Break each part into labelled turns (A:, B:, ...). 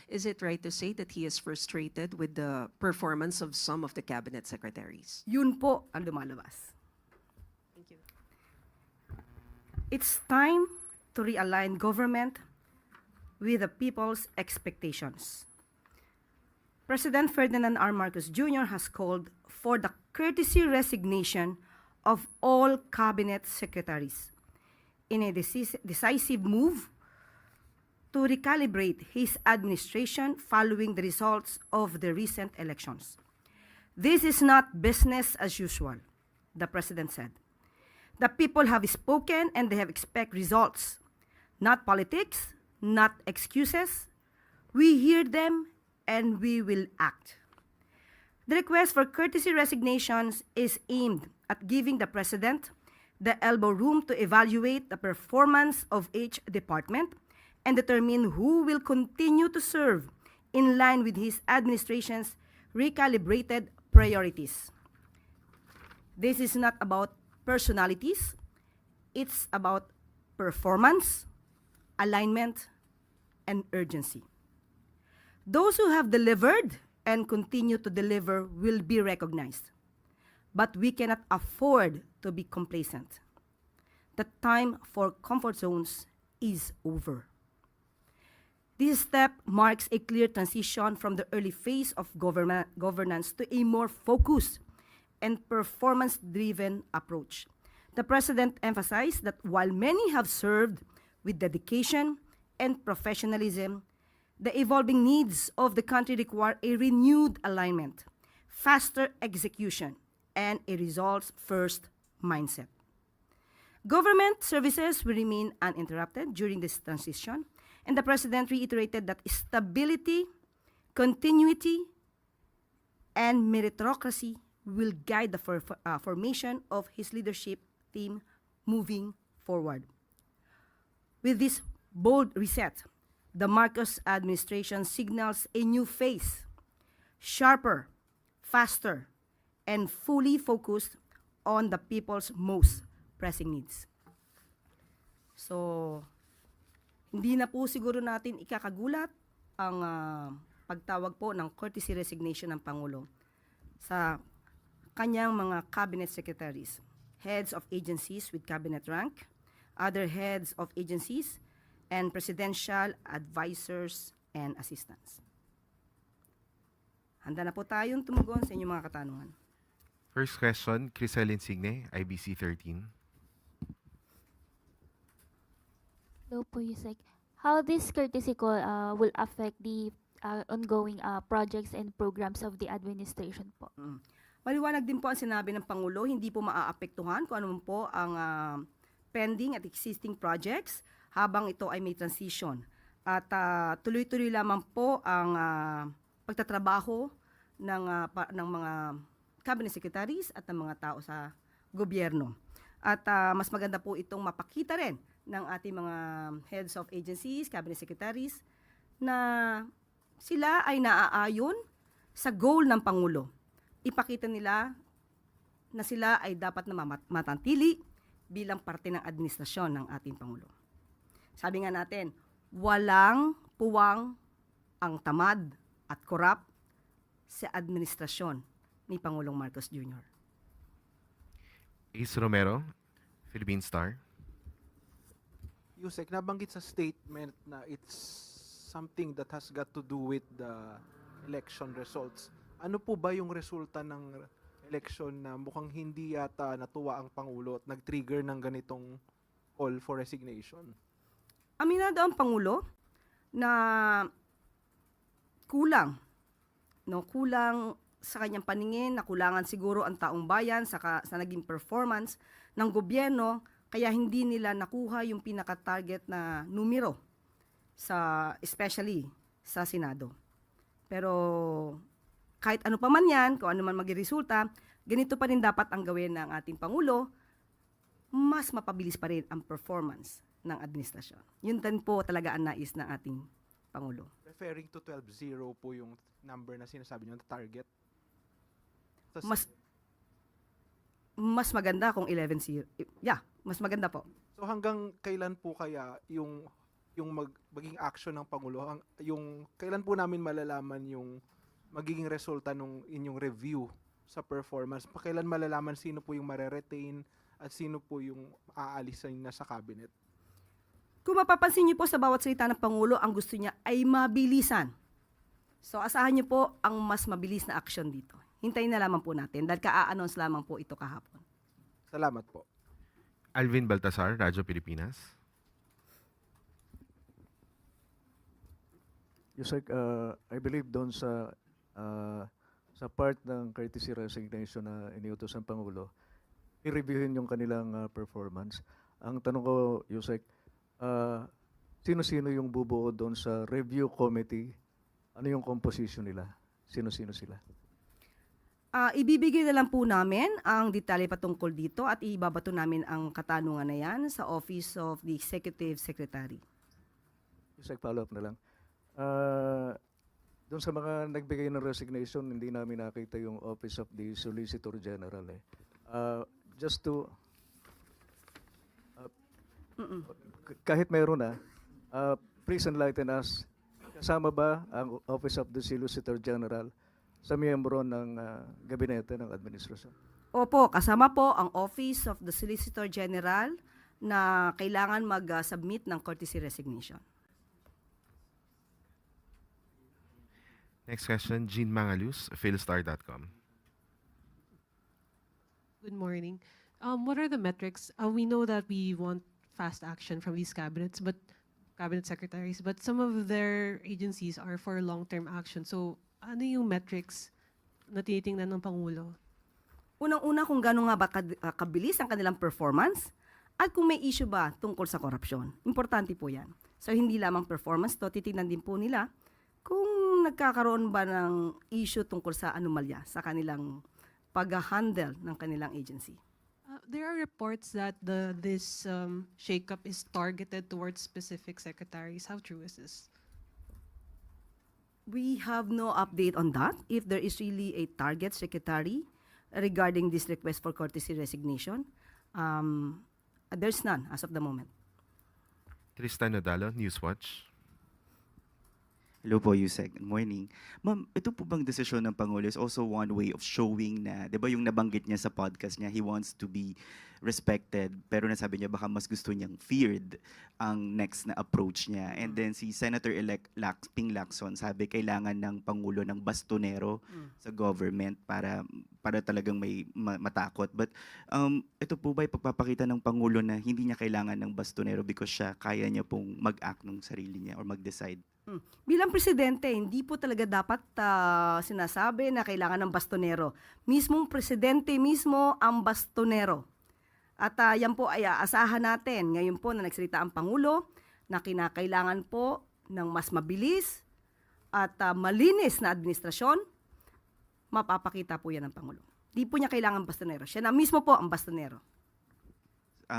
A: Is it right to say that he is frustrated with the performance of some of the cabinet secretaries?
B: Yun po ang lumalabas.
A: Thank you.
B: It's time to realign government with the people's expectations. President Ferdinand R. Marcos Jr. has called for the courtesy resignation of all cabinet secretaries in a decisive move to recalibrate his administration following the results of the recent elections. This is not business as usual, the president said. The people have spoken and they have expect results, not politics, not excuses. We hear them and we will act. The request for courtesy resignations is aimed at giving the president the elbow room to evaluate the performance of each department and determine who will continue to serve in line with his administration's recalibrated priorities. This is not about personalities, it's about performance, alignment, and urgency. Those who have delivered and continue to deliver will be recognized. But we cannot afford to be complacent. The time for comfort zones is over. This step marks a clear transition from the early phase of governance to a more focused and performance-driven approach. The president emphasized that while many have served with dedication and professionalism, the evolving needs of the country require a renewed alignment, faster execution, and a results-first mindset. Government services will remain uninterrupted during this transition, and the president reiterated that stability, continuity, and meritocracy will guide the formation of his leadership team moving forward. With this bold reset, the Marcos administration signals a new phase, sharper, faster, and fully focused on the people's most pressing needs. So, hindi na po siguro natin ikakagulat ang pagtawag po ng courtesy resignation ng Pangulo sa kanyang mga cabinet secretaries, heads of agencies with cabinet rank, other heads of agencies, and presidential advisors and assistants. Handa na po tayong tumugon sa inyong mga katanungan.
C: First question, Crisel Insigne, IBC 13.
D: Hello po, Yusek. How this courtesy call will affect the ongoing projects and programs of the administration po?
B: Maliwanag din po ang sinabi ng Pangulo, hindi po maaapektuhan kung ano po ang pending at existing projects habang ito ay may transition. At tuloy-tuloy lamang po ang pagtatrabaho ng mga cabinet secretaries at ng mga tao sa gobyerno. At mas maganda po itong mapakita rin ng ating mga heads of agencies, cabinet secretaries, na sila ay naaayon sa goal ng Pangulo. Ipakita nila na sila ay dapat na matantili bilang parte ng administrasyon ng ating Pangulo. Sabi nga natin, walang puwang ang tamad at korap sa administrasyon ni Pangulong Marcos Jr.
C: Ace Romero, Philippine Star.
E: Yusek, nabanggit sa statement na it's something that has got to do with the election results. Ano po ba yung resulta ng election na mukhang hindi yata natuwa ang Pangulo at nag-trigger ng ganitong call for resignation?
B: Aminado ang Pangulo na kulang sa kanyang paningin, na kulangan siguro ang taong bayan sa naging performance ng gobyerno, kaya hindi nila nakuha yung pinaka-target na numero, especially sa Senado. Pero kahit ano pa man yan, kung ano man maging resulta, ganito pa rin dapat ang gawin ng ating Pangulo, mas mapabilis pa rin ang performance ng administrasyon. Yun din po talaga ang nais ng ating Pangulo.
E: Referring to 12-0 po yung number na sinasabi niyo, the target?
B: Mas maganda kung 11-0. Yeah, mas maganda po.
E: So hanggang kailan po kaya yung yung magiging action ng Pangulo? Yung kailan po namin malalaman yung magiging resulta ng inyong review sa performance? Kailan malalaman sino po yung mare-retain at sino po yung aalisin na sa cabinet?
B: Kung mapapansin niyo po sa bawat salita ng Pangulo, ang gusto niya ay mabilisan. So asahan niyo po ang mas mabilis na aksyon dito. Hintayin na lamang po natin dahil ka-announce lamang po ito kahapon.
E: Salamat po.
C: Alvin Baltasar, Radyo Pilipinas.
F: Yusek, I believe doon sa part ng courtesy resignation na iniutos ng Pangulo, i-reviewin yung kanilang performance. Ang tanong ko, Yusek, sino-sino yung bubuo doon sa review committee? Ano yung composition nila? Sino-sino sila?
B: Ibibigay na lang po namin ang detalye patungkol dito at ibabato namin ang katanungan na yan sa Office of the Executive Secretary.
F: Yusek, follow-up na lang. Doon sa mga nagbigay ng resignation, hindi namin nakita yung Office of the Solicitor General. Just to... kahit meron na, please enlighten us. Kasama ba ang Office of the Solicitor General sa miyembro ng gabinete ng administrasyon?
B: Opo, kasama po ang Office of the Solicitor General na kailangan mag-submit ng courtesy resignation.
C: Next question, Jean Mangalus, philstar.com.
G: Good morning. What are the metrics? We know that we want fast action from these cabinets, cabinet secretaries, but some of their agencies are for long-term action. So, ano yung metrics na tinitingnan ng Pangulo?
B: Unang-una kung gano'n nga ba kabilis ang kanilang performance at kung may issue ba tungkol sa korupsyon. Importante po yan. So, hindi lamang performance to, titignan din po nila kung nagkakaroon ba ng issue tungkol sa anomalya sa kanilang pag-handle ng kanilang agency.
G: There are reports that this shakeup is targeted towards specific secretaries. How true is this?
B: We have no update on that. If there is really a target secretary regarding this request for courtesy resignation, there's none as of the moment.
C: Tristan Nodalo, Newswatch.
H: Hello po, Yusek. Good morning. Ma'am, ito po bang desisyon ng Pangulo is also one way of showing na, di ba yung nabanggit niya sa podcast niya, he wants to be respected, pero nasabi niya baka mas gusto niyang feared ang next na approach niya. And then si Senator-elect Ping Lacson sabi kailangan ng Pangulo ng bastonero sa government para talagang may matakot. But ito po ba ipagpapakita ng Pangulo na hindi niya kailangan ng bastonero because siya kaya niya pong mag-act ng sarili niya or mag-decide?
B: Bilang presidente, hindi po talaga dapat sinasabi na kailangan ng bastonero. Mismong presidente mismo ang bastonero. At yan po ay aasahan natin. Ngayon po na nagsalita ang Pangulo na kinakailangan po ng mas mabilis at malinis na administrasyon, mapapakita po yan ng Pangulo. Di po niya kailangan bastonero. Siya na mismo po ang bastonero.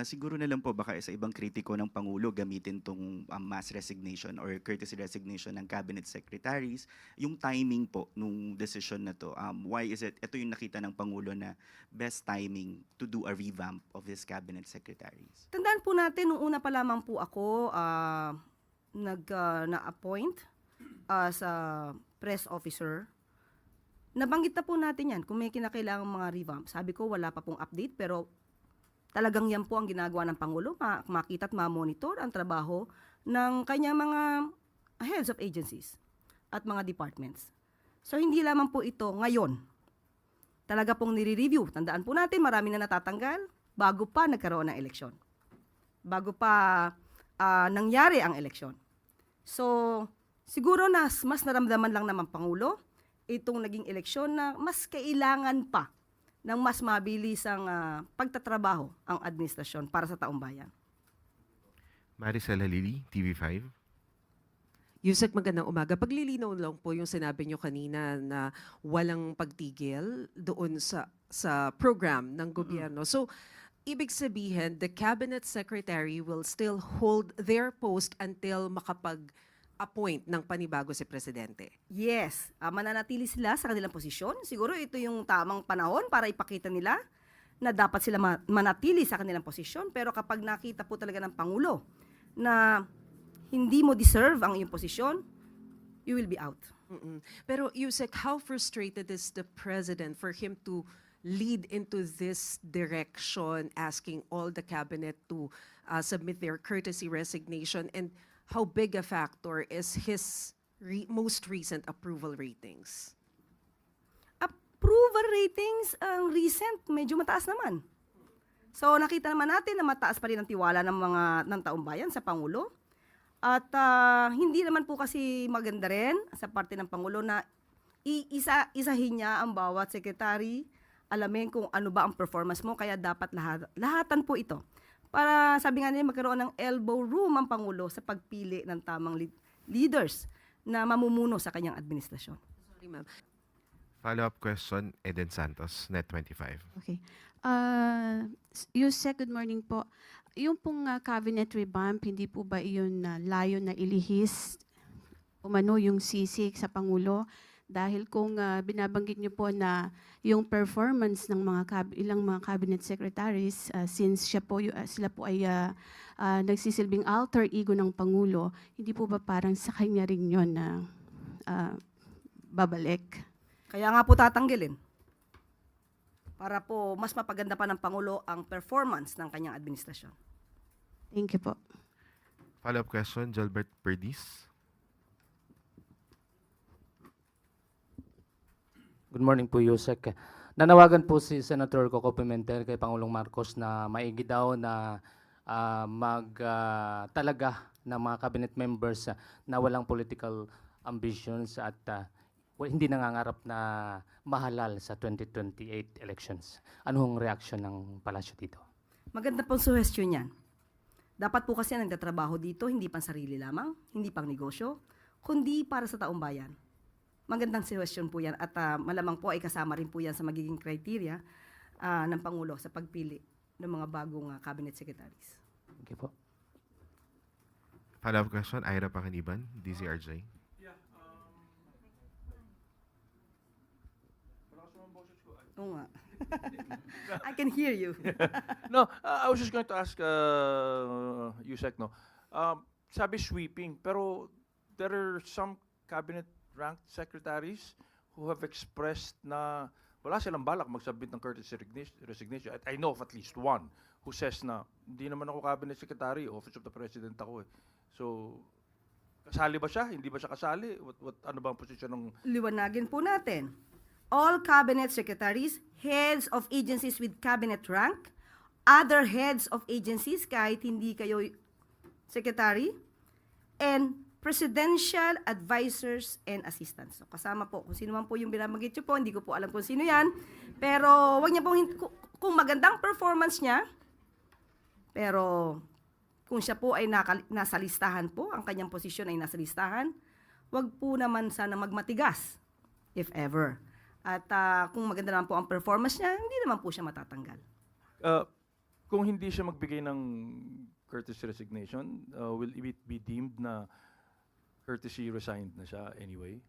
H: Siguro na lang po baka sa ibang kritiko ng Pangulo gamitin tong mass resignation or courtesy resignation ng cabinet secretaries. Yung timing po nung decision na to, why is it, ito yung nakita ng Pangulo na best timing to do a revamp of his cabinet secretaries?
B: Tandaan po natin, nung una pa lamang po ako na-appoint as a press officer, nabanggit na po natin yan kung may kinakailangang mga revamp. Sabi ko wala pa pong update pero talagang yan po ang ginagawa ng Pangulo, makita at ma-monitor ang trabaho ng kanyang mga heads of agencies at mga departments. So hindi lamang po ito ngayon. Talaga pong nire-review. Tandaan po natin, marami na natatanggal bago pa nagkaroon ng eleksyon. Bago pa nangyari ang eleksyon. So siguro mas naramdaman lang naman Pangulo itong naging eleksyon na mas kailangan pa ng mas mabilis ang pagtatrabaho ang administrasyon para sa taong bayan.
C: Maricel Halili, TV5.
A: Yusek, magandang umaga. Paglilinaw lang po yung sinabi nyo kanina na walang pagtigil doon sa program ng gobyerno. So, ibig sabihin, the cabinet secretary will still hold their post until makapag-appoint ng panibago si Presidente.
B: Yes, mananatili sila sa kanilang posisyon. Siguro ito yung tamang panahon para ipakita nila na dapat sila manatili sa kanilang posisyon. Pero kapag nakita po talaga ng Pangulo na hindi mo deserve ang iyong posisyon, you will be out.
A: Mm-mm. Pero Yusek, how frustrated is the president for him to lead into this direction, asking all the cabinet to submit their courtesy resignation? And how big a factor is his most recent approval ratings?
B: Approval ratings, ang recent, medyo mataas naman. So nakita naman natin na mataas pa rin ang tiwala ng taong bayan sa Pangulo. At hindi naman po kasi maganda rin sa parte ng Pangulo na isahin niya ang bawat sekretary, alamin kung ano ba ang performance mo, kaya dapat lahatan po ito. Para sabi nga nila magkaroon ng elbow room ang Pangulo sa pagpili ng tamang leaders na mamumuno sa kanyang administrasyon.
A: Sorry, ma'am.
C: Follow-up question, Eden Santos, Net25.
I: Okay. Yusek, good morning po. Yung pong cabinet revamp, hindi po ba iyon layo na ilihis umano yung sisig sa Pangulo? Dahil kung binabanggit niyo po na yung performance ng ilang mga cabinet secretaries, since sila po ay nagsisilbing alter ego ng Pangulo, hindi po ba parang sa kanya rin yun na babalik?
B: Kaya nga po tatanggalin. Para po mas mapaganda pa ng Pangulo ang performance ng kanyang administrasyon.
I: Thank you po.
C: Follow-up question, Gilbert Perdiz.
J: Good morning po, Yusek. Nanawagan po si Senator Coco Pimentel kay Pangulong Marcos na maigi daw na talaga ng mga cabinet members na walang political ambitions at hindi nangangarap na mahalal sa 2028 elections. Anong reaksyon ng palasyo dito?
B: Maganda pong suhestyon yan. Dapat po kasi nagtatrabaho dito, hindi pang sarili lamang, hindi pang negosyo, kundi para sa taong bayan. Magandang suhestyon po yan at malamang po ay kasama rin po yan sa magiging criteria ng Pangulo sa pagpili ng mga bagong cabinet secretaries.
J: Thank you po.
C: Follow-up question, Ira Pakaniban, DZRJ.
B: Oo nga. I can hear you.
K: No, I was just going to ask Yusek, no. Sabi sweeping, pero there are some cabinet-ranked secretaries who have expressed na wala silang balak mag-submit ng courtesy resignation. I know of at least one who says na hindi naman ako cabinet secretary, Office of the President ako eh. So, kasali ba siya? Hindi ba siya kasali? Ano ba ang posisyon ng...
B: Liwanagin po natin. All cabinet secretaries, heads of agencies with cabinet rank, other heads of agencies kahit hindi kayo secretary, and presidential advisors and assistants. So, kasama po, kung sino man po yung binabanggit nyo po, hindi ko po alam kung sino yan, pero wag niya pong, kung magandang performance niya, pero kung siya po ay nasa listahan po, ang kanyang posisyon ay nasa listahan, wag po naman sana magmatigas, if ever. At kung maganda naman po ang performance niya, hindi naman po siya matatanggal.
K: Kung hindi siya magbigay ng courtesy resignation, will it be deemed na courtesy resigned na siya anyway?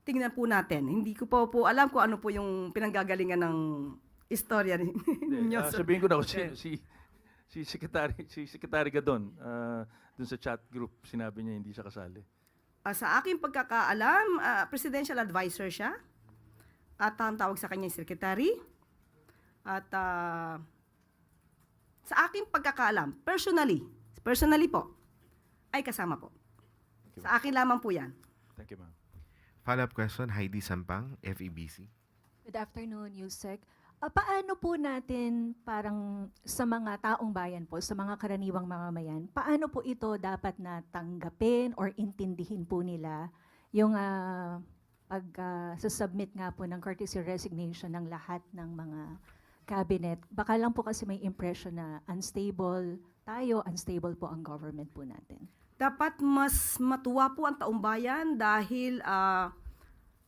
B: Tingnan po natin. Hindi ko po alam kung ano po yung pinanggagalingan ng istorya ninyo.
K: Sabihin ko na si Secretary Gadon, dun sa chat group, sinabi niya hindi siya kasali.
B: Sa aking pagkakaalam, presidential advisor siya. At ang tawag sa kanya secretary. At sa aking pagkakaalam, personally po, ay kasama po. Sa akin lamang po yan.
K: Thank you, ma'am.
C: Follow-up question, Heidi Sampang, FEBC.
L: Good afternoon, Yusek. Paano po natin parang sa mga taong bayan po, sa mga karaniwang mamamayan, paano po ito dapat na tanggapin or intindihin po nila yung pag-submit nga po ng courtesy resignation ng lahat ng mga cabinet? Baka lang po kasi may impression na unstable tayo, unstable po ang government po natin.
B: Dapat mas matuwa po ang taong bayan dahil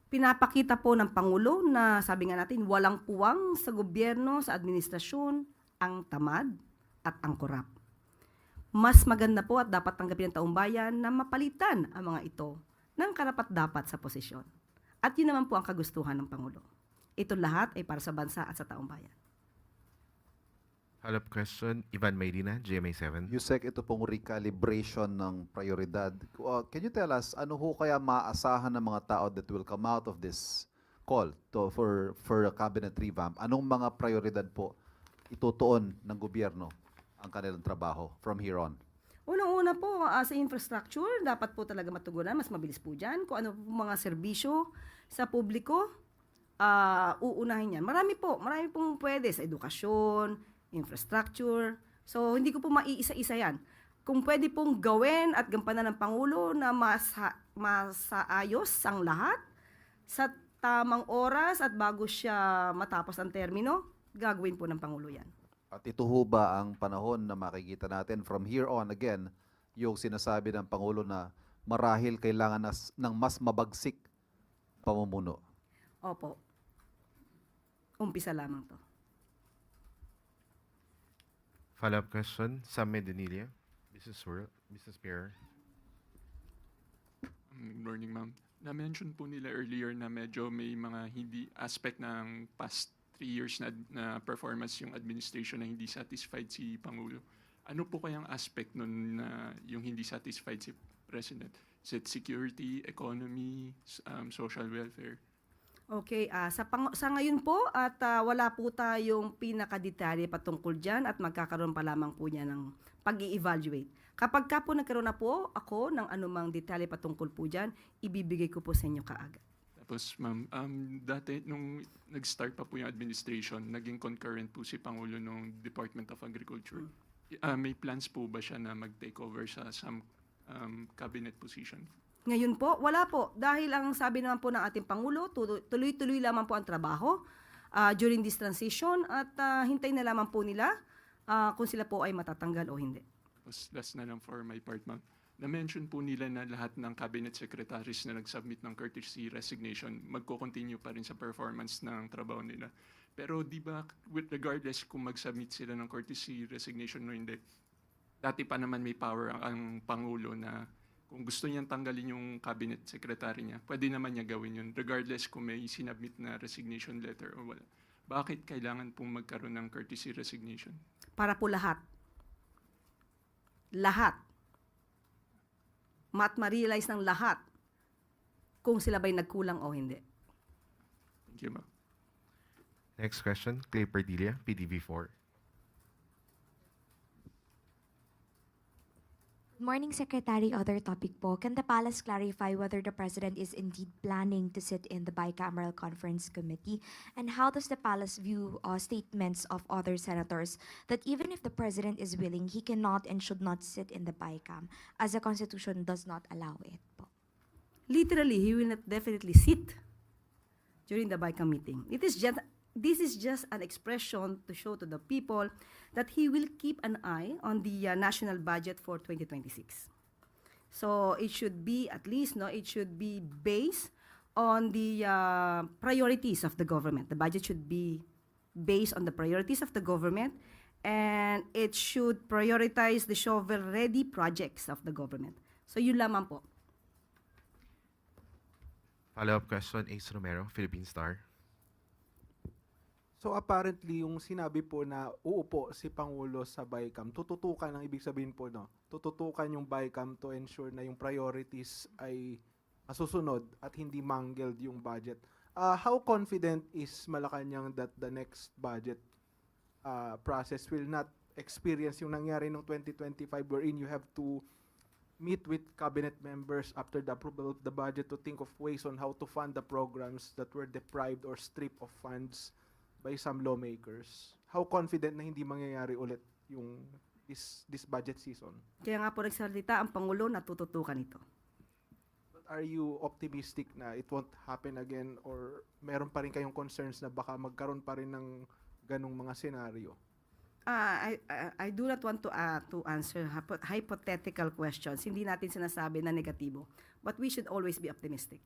B: pinapakita po ng Pangulo na sabi nga natin, walang puwang sa gobyerno, sa administrasyon, ang tamad at ang korap. Mas maganda po at dapat tanggapin ng taong bayan na mapalitan ang mga ito ng karapat-dapat sa posisyon. At yun naman po ang kagustuhan ng Pangulo. Ito lahat ay para sa bansa at sa taong bayan.
C: Follow-up question, Ivan Mayrina, GMA7.
M: Yusek, ito pong recalibration ng prioridad. Can you tell us, ano ho kaya maaasahan ng mga tao that will come out of this call for a cabinet revamp? Anong mga prioridad po itutuon ng gobyerno ang kanilang trabaho from here on?
B: Unang-una po, sa infrastructure, dapat po talaga matugunan, mas mabilis po dyan. Kung ano po mga serbisyo sa publiko, uunahin yan. Marami pong pwede sa edukasyon, infrastructure. So, hindi ko po maiisa-isa yan. Kung pwede pong gawin at gampanan ng Pangulo na masaayos ang lahat sa tamang oras at bago siya matapos ang termino, gagawin po ng Pangulo yan.
M: At ito ho ba ang panahon na makikita natin from here on again, yung sinasabi ng Pangulo na marahil kailangan ng mas mabagsik pamumuno?
B: Opo. Umpisa lamang to.
C: Follow-up question, Sam Medinilla, Business Mirror.
N: Good morning, ma'am. Na-mention po nila earlier na medyo may mga hindi aspect ng past 3 years na performance yung administration na hindi satisfied si Pangulo. Ano po kayang aspect nun na yung hindi satisfied si President? Is it security, economy, social welfare?
B: Okay, sa ngayon po at wala po tayong pinakadetalye patungkol dyan at magkakaroon pa lamang po niya ng pag-i-evaluate. Kapag ka po nagkaroon na po ako ng anumang detalye patungkol po dyan, ibibigay ko po sa inyo kaagad.
N: Tapos ma'am, dati nung nag-start pa po yung administration, naging concurrent po si Pangulo ng Department of Agriculture. May plans po ba siya na mag-take over sa some cabinet position?
B: Ngayon po, wala po. Dahil ang sabi naman po ng ating Pangulo, tuloy-tuloy lamang po ang trabaho during this transition at hintayin na lamang po nila kung sila po ay matatanggal o hindi.
N: Tapos last na lang for my part, ma'am. Na-mention po nila na lahat ng cabinet secretaries na nag-submit ng courtesy resignation magko-continue pa rin sa performance ng trabaho nila. Pero di ba, regardless kung mag-submit sila ng courtesy resignation o hindi, dati pa naman may power ang Pangulo na kung gusto niyang tanggalin yung cabinet secretary niya, pwede naman niya gawin yun, regardless kung may sinabmit na resignation letter o wala. Bakit kailangan pong magkaroon ng courtesy resignation?
B: Para po lahat. Lahat. Ma-realize ng lahat kung sila ba'y nagkulang o hindi.
N: Thank you, ma'am.
C: Next question, Clay Perdilla, PDV4.
O: Morning, Secretary. Other topic po. Can the Palace clarify whether the President is indeed planning to sit in the Bicameral Conference Committee? And how does the Palace view statements of other senators that even if the President is willing, he cannot and should not sit in the Bicam as the Constitution does not allow it po?
B: Literally, he will not definitely sit during the Bicam meeting. This is just an expression to show to the people that he will keep an eye on the national budget for 2026. So it should be at least, it should be based on the priorities of the government. The budget should be based on the priorities of the government, and it should prioritize the shovel-ready projects of the government. So yun lamang po.
C: Follow-up question, Ace Romero, Philippine Star.
E: So apparently, yung sinabi po na uupo si Pangulo sa BICAM, tututukan, ang ibig sabihin po, no? Tututukan yung BICAM to ensure na yung priorities ay masusunod at hindi mangled yung budget. How confident is Malacanang that the next budget process will not experience yung nangyari noong 2025 wherein you have to meet with cabinet members after the approval of the budget to think of ways on how to fund the programs that were deprived or stripped of funds by some lawmakers? How confident na hindi mangyayari ulit yung this budget season?
B: Kaya nga po nagsalita ang Pangulo na tututukan ito.
E: But are you optimistic na it won't happen again or meron pa rin kayong concerns na baka magkaroon pa rin ng ganong mga senaryo?
B: I do not want to answer hypothetical questions. Hindi natin sinasabi na negatibo. But we should always be optimistic.